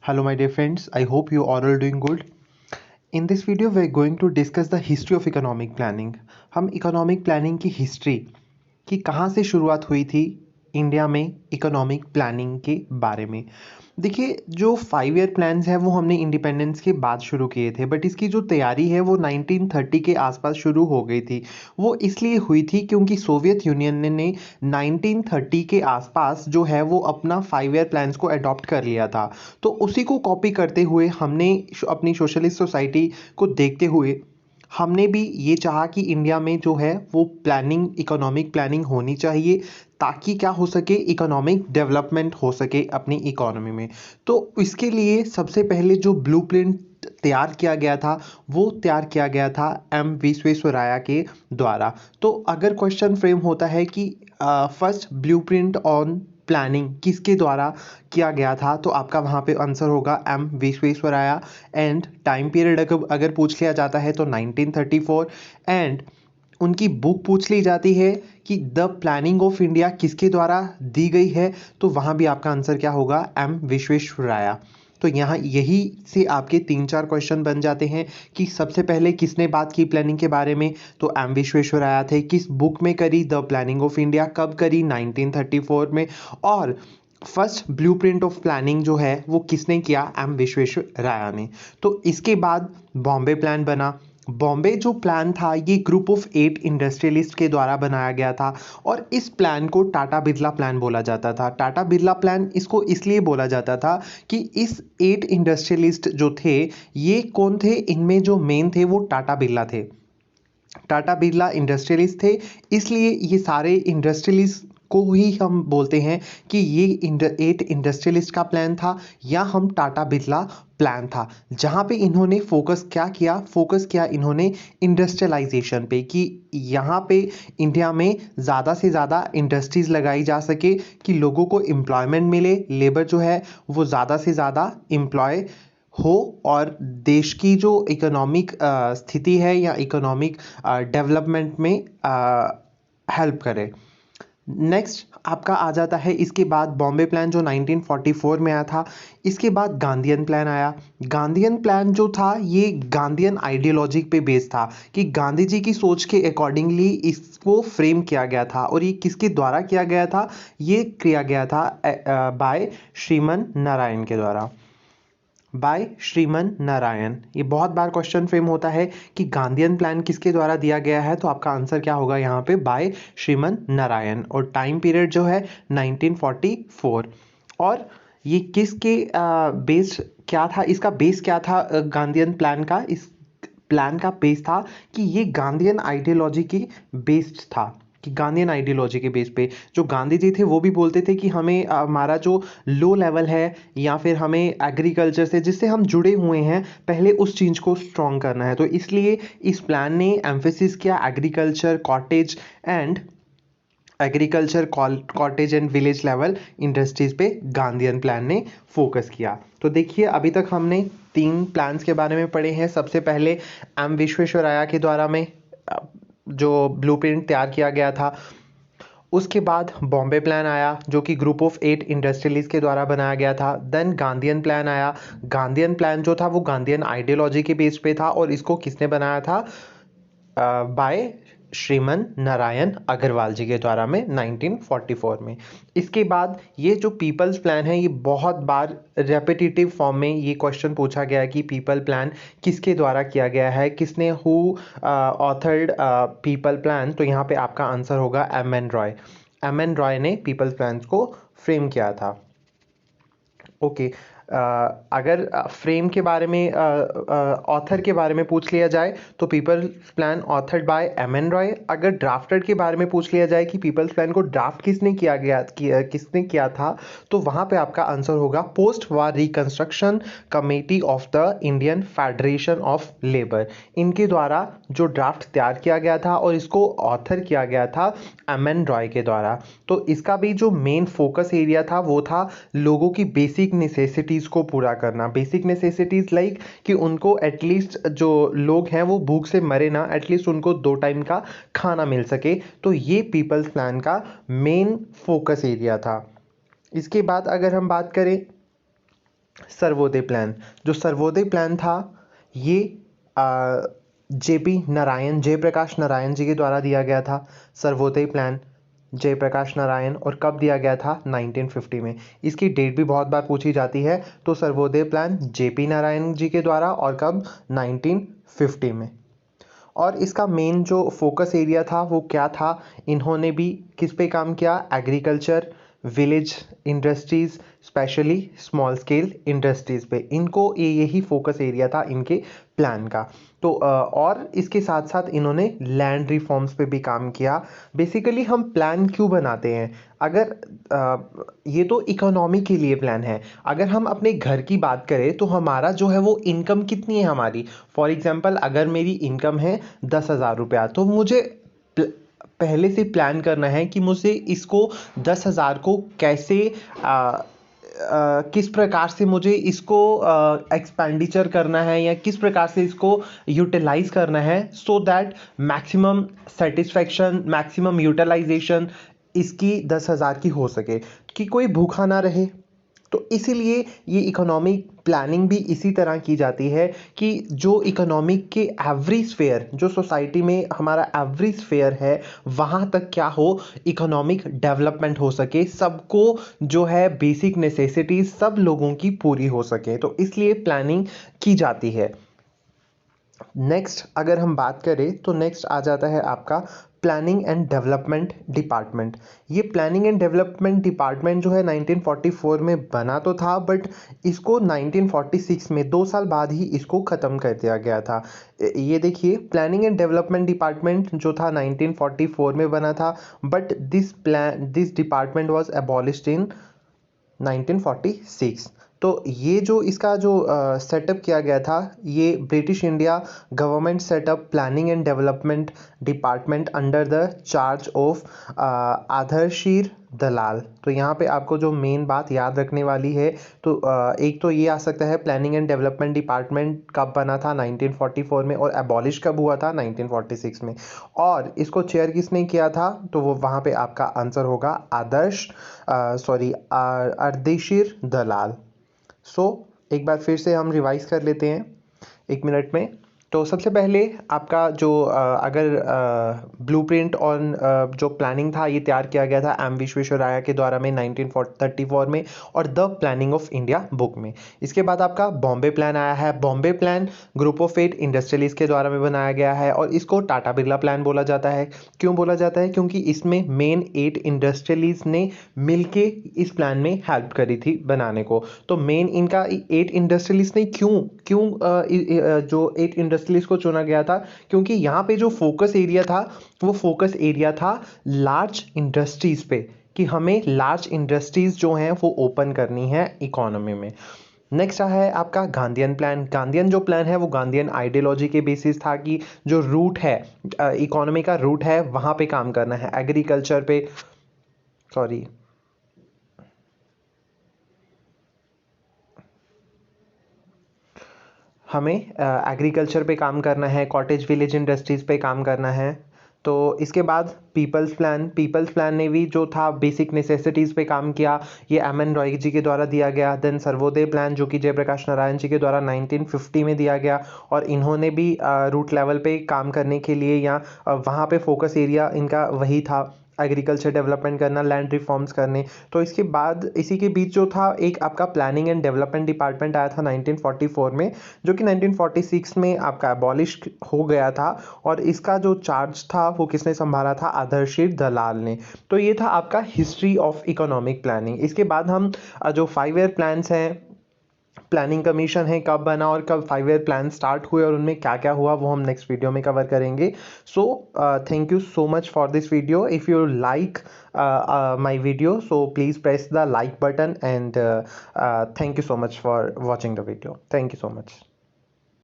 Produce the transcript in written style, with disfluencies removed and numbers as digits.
Hello, my dear friends. I hope you are all doing good. In this video, we're going to discuss the history of economic planning. हम economic planning की history कि कहाँ से शुरुआत हुई थी India में इकोनॉमिक प्लानिंग के बारे में। देखिए, जो 5 ईयर प्लान्स हैं वो हमने इंडिपेंडेंस के बाद शुरू किए थे, बट इसकी जो तैयारी है वो 1930 के आसपास शुरू हो गई थी। वो इसलिए हुई थी क्योंकि सोवियत यूनियन ने 1930 के आसपास जो है वो अपना 5 ईयर प्लान्स को अडॉप्ट कर लिया था। तो उसी को कॉपी करते हुए हमने अपनी सोशलिस्ट सोसाइटी को देखते हुए हमने भी ये चाहा कि इंडिया में जो है वो प्लानिंग इकोनॉमिक प्लानिंग होनी चाहिए, ताकि क्या हो सके, इकोनॉमिक डेवलपमेंट हो सके अपनी इकोनॉमी में। तो इसके लिए सबसे पहले जो ब्लूप्रिंट तैयार किया गया था वो तैयार किया गया था एम विश्वेश्वरैया के द्वारा। तो अगर क्वेश्चन फ्रेम होता है कि फर्स्ट ब्लूप्रिंट ऑन प्लानिंग किसके द्वारा किया गया था, तो आपका वहाँ पे आंसर होगा M Visvesvaraya. And time period अगर पूछ लिया जाता है तो 1934। एंड उनकी बुक पूछ ली जाती है कि द प्लानिंग ऑफ इंडिया किसके द्वारा दी गई है, तो वहाँ भी आपका आंसर क्या होगा, एम विश्वेश्वरैया। तो यहाँ यही से आपके 3-4 क्वेश्चन बन जाते हैं कि सबसे पहले किसने बात की प्लानिंग के बारे में, तो एम विश्वेश्वरैया थे। किस बुक में करी, द प्लानिंग ऑफ इंडिया, कब करी, 1934 में। और फर्स्ट ब्लूप्रिंट ऑफ प्लानिंग जो है वो किसने किया, एम विश्वेश्वरैया ने। तो इसके बाद बॉम्बे प्लान बना। बॉम्बे जो प्लान था ये ग्रुप ऑफ 8 इंडस्ट्रियलिस्ट के द्वारा बनाया गया था, और इस प्लान को टाटा बिरला प्लान बोला जाता था। टाटा बिरला प्लान इसको इसलिए बोला जाता था कि इस 8 इंडस्ट्रियलिस्ट जो थे, ये कौन थे, इनमें जो मेन थे वो टाटा बिरला थे। टाटा बिरला इंडस्ट्रियलिस्ट थे, इसलिए ये सारे इंडस्ट्रियलिस्ट को ही हम बोलते हैं कि ये 8 इंडस्ट्रियलिस्ट का प्लान था, या हम टाटा बिरला प्लान था। जहाँ पे इन्होंने फोकस किया इन्होंने इंडस्ट्रियलाइजेशन पे, कि यहाँ पे इंडिया में ज़्यादा से ज़्यादा इंडस्ट्रीज़ लगाई जा सके, कि लोगों को एम्प्लॉयमेंट मिले, लेबर जो है वो ज़्यादा से ज़्यादा एम्प्लॉय हो, और देश की जो इकोनॉमिक स्थिति है या इकोनॉमिक डेवलपमेंट में हेल्प करे। नेक्स्ट आपका आ जाता है इसके बाद बॉम्बे प्लान जो 1944 में आया था। इसके बाद गांधीयन प्लान आया। गांधीयन प्लान जो था ये गांधीयन आइडियोलॉजी पे बेस्ड था, कि गांधी जी की सोच के अकॉर्डिंगली इसको फ्रेम किया गया था। और ये किसके द्वारा किया गया था, ये किया गया था बाय श्रीमन नारायण के द्वारा। बाय श्रीमन नारायण। ये बहुत बार क्वेश्चन फ्रेम होता है कि गांधीयन प्लान किसके द्वारा दिया गया है, तो आपका आंसर क्या होगा यहाँ पे, बाय श्रीमन नारायण। और टाइम पीरियड जो है 1944। और ये किसके बेस क्या था, इसका बेस क्या था, गांधीयन प्लान का, इस प्लान का बेस था कि ये गांधीयन आइडियोलॉजी की बेस्ड था, कि गांधीयन आइडियोलॉजी के बेस पे जो गांधी जी थे वो भी बोलते थे कि हमें हमारा जो लो लेवल है या फिर हमें एग्रीकल्चर से जिससे हम जुड़े हुए हैं पहले उस चीज़ को स्ट्रॉन्ग करना है। तो इसलिए इस प्लान ने एम्फेसिस किया agriculture, cottage and village level industries पे ब्लूप्रिंट प्लान ने फोकस किया। तो देखिए, अभी तक हमने 3 प्लान्स के बारे में पढ़े हैं। सबसे पहले एम विश्वेश्वरैया के द्वारा में जो ब्लूप्रिंट तैयार किया गया था। उसके बाद बॉम्बे प्लान आया जो कि ग्रुप ऑफ 8 इंडस्ट्रियलिस्ट के द्वारा बनाया गया था। देन गांधीयन प्लान आया। गांधीयन प्लान जो था वो गांधीयन आइडियोलॉजी के बेस पे था, और इसको किसने बनाया था, बाय श्रीमन नारायण अग्रवाल जी के द्वारा में 1944 में। इसके बाद ये जो पीपल्स प्लान है, ये बहुत बार रेपिटेटिव फॉर्म में ये क्वेश्चन पूछा गया है कि पीपल प्लान किसके द्वारा किया गया है, किसने हु ऑथर्ड पीपल प्लान। तो यहाँ पे आपका आंसर होगा M N Roy. M N Roy ने पीपल्स प्लान को फ्रेम किया था। ओके, अगर फ्रेम के बारे में ऑथर के बारे में पूछ लिया जाए तो people's plan authored by M N Roy. अगर ड्राफ्टेड के बारे में पूछ लिया जाए कि पीपल्स प्लान को ड्राफ्ट किसने किया था, तो वहाँ पे आपका आंसर होगा post war reconstruction committee of the Indian federation of labour. इनके द्वारा जो ड्राफ्ट तैयार किया गया था और इसको ऑथर किया गया था एम एन रॉय के द्वारा। तो इसका भी जो मेन फोकस एरिया था वो था लोगों की बेसिक नेसेसिटीज़ को पूरा करना। बेसिक नेसेसिटीज़ लाइक कि उनको एटलीस्ट जो लोग हैं वो भूख से मरे ना, एटलीस्ट उनको 2 टाइम का खाना मिल सके। तो ये पीपल्स प्लान का मेन फोकस एरिया था। इसके बाद अगर हम बात करें सर्वोदय प्लान। जो सर्वोदय प्लान था ये जयप्रकाश नारायण जी के द्वारा दिया गया था। सर्वोदय प्लान जयप्रकाश नारायण, और कब दिया गया था? 1950 में। इसकी डेट भी बहुत बार पूछी जाती है। तो सर्वोदय प्लान जेपी नारायण जी के द्वारा, और कब? 1950 में। और इसका मेन जो फोकस एरिया था वो क्या था? इन्होंने भी किस पे काम किया? Agriculture, village industries, specially small scale industries पे। इनको यही फोकस एरिया था इनके प्लान का। तो और इसके साथ साथ इन्होंने लैंड रिफॉर्म्स पे भी काम किया। बेसिकली हम प्लान क्यों बनाते हैं? अगर ये तो इकोनॉमी के लिए प्लान है। अगर हम अपने घर की बात करें तो हमारा जो है वो इनकम कितनी है हमारी। फॉर एग्जांपल अगर मेरी इनकम है 10,000 रुपया, तो मुझे पहले से प्लान करना है कि मुझे इसको 10,000 को कैसे किस प्रकार से मुझे इसको एक्सपेंडिचर करना है, या किस प्रकार से इसको यूटिलाइज करना है, so that maximum satisfaction, maximum utilisation इसकी 10,000 की हो सके, कि कोई भूखा ना रहे। तो इसीलिए ये इकोनॉमिक प्लानिंग भी इसी तरह की जाती है कि जो इकोनॉमिक के एवरेज फेयर, जो सोसाइटी में हमारा एवरेज फेयर है, वहाँ तक क्या हो, इकोनॉमिक डेवलपमेंट हो सके, सबको जो है बेसिक नेसेसिटीज सब लोगों की पूरी हो सके। तो इसलिए प्लानिंग की जाती है। नेक्स्ट अगर हम बात करें तो नेक्स्ट आ जाता है आपका प्लानिंग एंड डेवलपमेंट डिपार्टमेंट। ये प्लानिंग एंड डेवलपमेंट डिपार्टमेंट जो है 1944 में बना तो था, बट इसको 1946 में 2 साल बाद ही इसको ख़त्म कर दिया गया था। ये देखिए, प्लानिंग एंड डेवलपमेंट डिपार्टमेंट जो था 1944 में बना था, but this department was abolished in 1946। तो ये जो इसका जो सेटअप किया गया था, ये British India government setup planning and development department under the charge of Ardeshir Dalal. तो यहाँ पे आपको जो मेन बात याद रखने वाली है, तो एक तो ये आ सकता है प्लानिंग एंड डेवलपमेंट डिपार्टमेंट कब बना था? 1944 में। और एबॉलिश कब हुआ था? 1946 में। और इसको चेयर किसने किया था? तो वो वहाँ पे आपका आंसर होगा अर्देशीर दलाल। एक बार फिर से हम रिवाइज कर लेते हैं 1 मिनट में। तो सबसे पहले आपका जो अगर ब्लूप्रिंट ऑन जो प्लानिंग था, ये तैयार किया गया था एम विश्वेश्वरैया के द्वारा में 1934 में, और the planning of India book में। इसके बाद आपका बॉम्बे प्लान आया है। Bombay plan group of 8 industrialist के द्वारा में बनाया गया है, और इसको टाटा बिरला प्लान बोला जाता है। क्यों बोला जाता है? क्योंकि इसमें मेन 8 इंडस्ट्रियलिस्ट ने मिलके इस प्लान में हेल्प करी थी बनाने को। तो मेन इनका 8 इंडस्ट्रियलिस्ट ने क्यों क्यों जो 8 इंडस्ट्रियलिस्ट को चुना गया था? क्योंकि यहाँ पे जो फोकस एरिया था, वो फोकस एरिया था लार्ज इंडस्ट्रीज पे, कि हमें लार्ज इंडस्ट्रीज जो हैं वो ओपन करनी है इकोनॉमी में। नेक्स्ट है आपका गांधीयन प्लान। गांधीयन जो प्लान है वो गांधीयन आइडियोलॉजी के बेसिस था, कि जो रूट है इकोनॉमी का, रूट है वहाँ पे काम करना है, एग्रीकल्चर पे, सॉरी हमें एग्रीकल्चर पे काम करना है, कॉटेज विलेज इंडस्ट्रीज़ पे काम करना है। तो इसके बाद पीपल्स प्लान ने भी जो था बेसिक नेसेसिटीज़ पे काम किया, ये एम.एन. रॉय जी के द्वारा दिया गया। देन सर्वोदय प्लान जो कि जयप्रकाश नारायण जी के द्वारा 1950 में दिया गया, और इन्होंने भी रूट लेवल पे काम करने के लिए, या वहाँ पे फोकस एरिया इनका वही था, एग्रीकल्चर डेवलपमेंट करना, लैंड रिफॉर्म्स करने। तो इसके बाद इसी के बीच जो था एक आपका प्लानिंग एंड डेवलपमेंट डिपार्टमेंट आया था 1944 में, जो कि 1946 में आपका अबॉलिश हो गया था, और इसका जो चार्ज था वो किसने संभाला था? आदर्शीर दलाल ने। तो ये था आपका हिस्ट्री ऑफ इकोनॉमिक प्लानिंग। इसके बाद हम जो 5 ईयर प्लान्स हैं, प्लानिंग कमीशन है, कब बना और कब 5 ईयर प्लान स्टार्ट हुए और उनमें क्या क्या हुआ, वो हम नेक्स्ट वीडियो में कवर करेंगे। So thank you so much for this video. If you like my video, so please press the like button, and thank you so much for watching the video. Thank you so much.